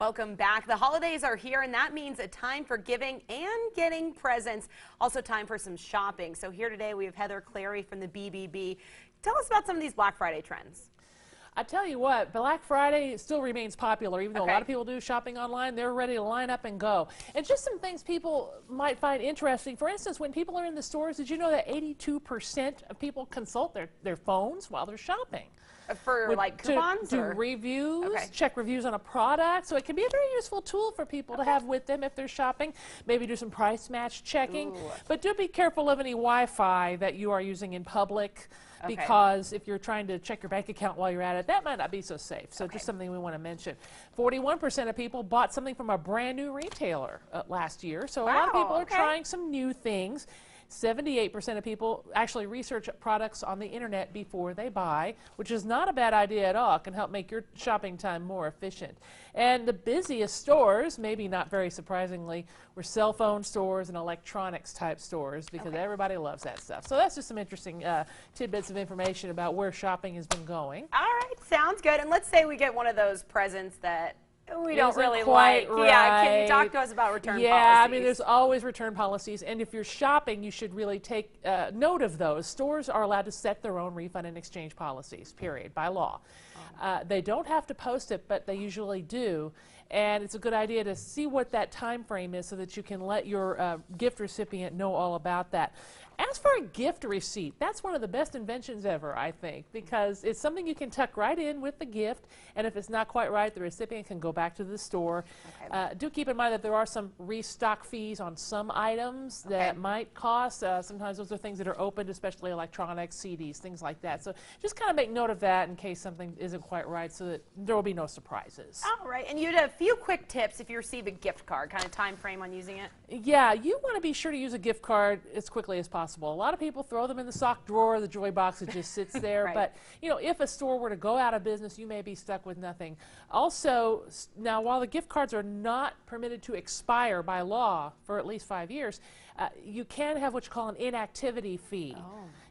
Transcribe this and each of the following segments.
Welcome back. The holidays are here, and that means a time for giving and getting presents. Also time for some shopping. So here today we have Heather Clary from the BBB. Tell us about some of these Black Friday trends. I tell you what, Black Friday still remains popular. Even though a lot of people do shopping online, they're ready to line up and go. And just some things people might find interesting. For instance, when people are in the stores, did you know that 82% of people consult their phones while they're shopping? For like coupons? To do reviews, check reviews on a product. So it can be a very useful tool for people to have with them if they're shopping. Maybe do some price match checking. But do be careful of any Wi-Fi that you are using in public. Because if you're trying to check your bank account while you're at it, that might not be so safe. So just something we want to mention. 41% of people bought something from a brand new retailer last year. So a lot of people are trying some new things. 78% of people actually research products on the internet before they buy, which is not a bad idea at all. It can help make your shopping time more efficient. And the busiest stores, maybe not very surprisingly, were cell phone stores and electronics type stores because everybody loves that stuff. So that's just some interesting tidbits of information about where shopping has been going. All right, sounds good. And let's say we get one of those presents that we don't really like. Yeah, can you talk to us about return policies? Yeah, I mean, there's always return policies, and if you're shopping, you should really take note of those. Stores are allowed to set their own refund and exchange policies, period, by law. They don't have to post it, but they usually do, and it's a good idea to see what that time frame is so that you can let your gift recipient know all about that. As for a gift receipt, that's one of the best inventions ever, I think, because it's something you can tuck right in with the gift, and if it's not quite right, the recipient can go back to the store. Do keep in mind that there are some restock fees on some items that might cost. Sometimes those are things that are opened, especially electronics, CDs, things like that. So just kind of make note of that in case something isn't quite right so that there will be no surprises. All right, and you had a few quick tips if you receive a gift card, kind of time frame on using it? Yeah, you want to be sure to use a gift card as quickly as possible. A lot of people throw them in the sock drawer, the joy box, it just sits there. But, you know, if a store were to go out of business, you may be stuck with nothing. Also, now while the gift cards are not permitted to expire by law for at least 5 years, you can have what you call an inactivity fee.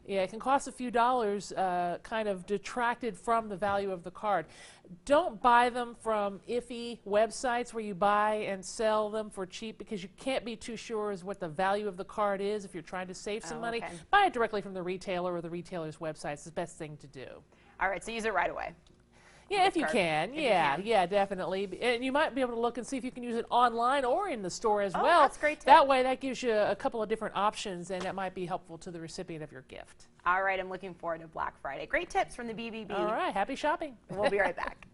Yeah, it can cost a few dollars, kind of detracted from the value of the card. Don't buy them from iffy websites where you buy and sell them for cheap because you can't be too sure as what the value of the card is if you're trying to save some money. Buy it directly from the retailer or the retailer's website. It's the best thing to do. All right, so use it right away. Yeah, if you can. Yeah, definitely. And you might be able to look and see if you can use it online or in the store as well. That's great tip. That way, that gives you a couple of different options, and it might be helpful to the recipient of your gift. All right, I'm looking forward to Black Friday. Great tips from the BBB. All right, happy shopping. We'll be right back.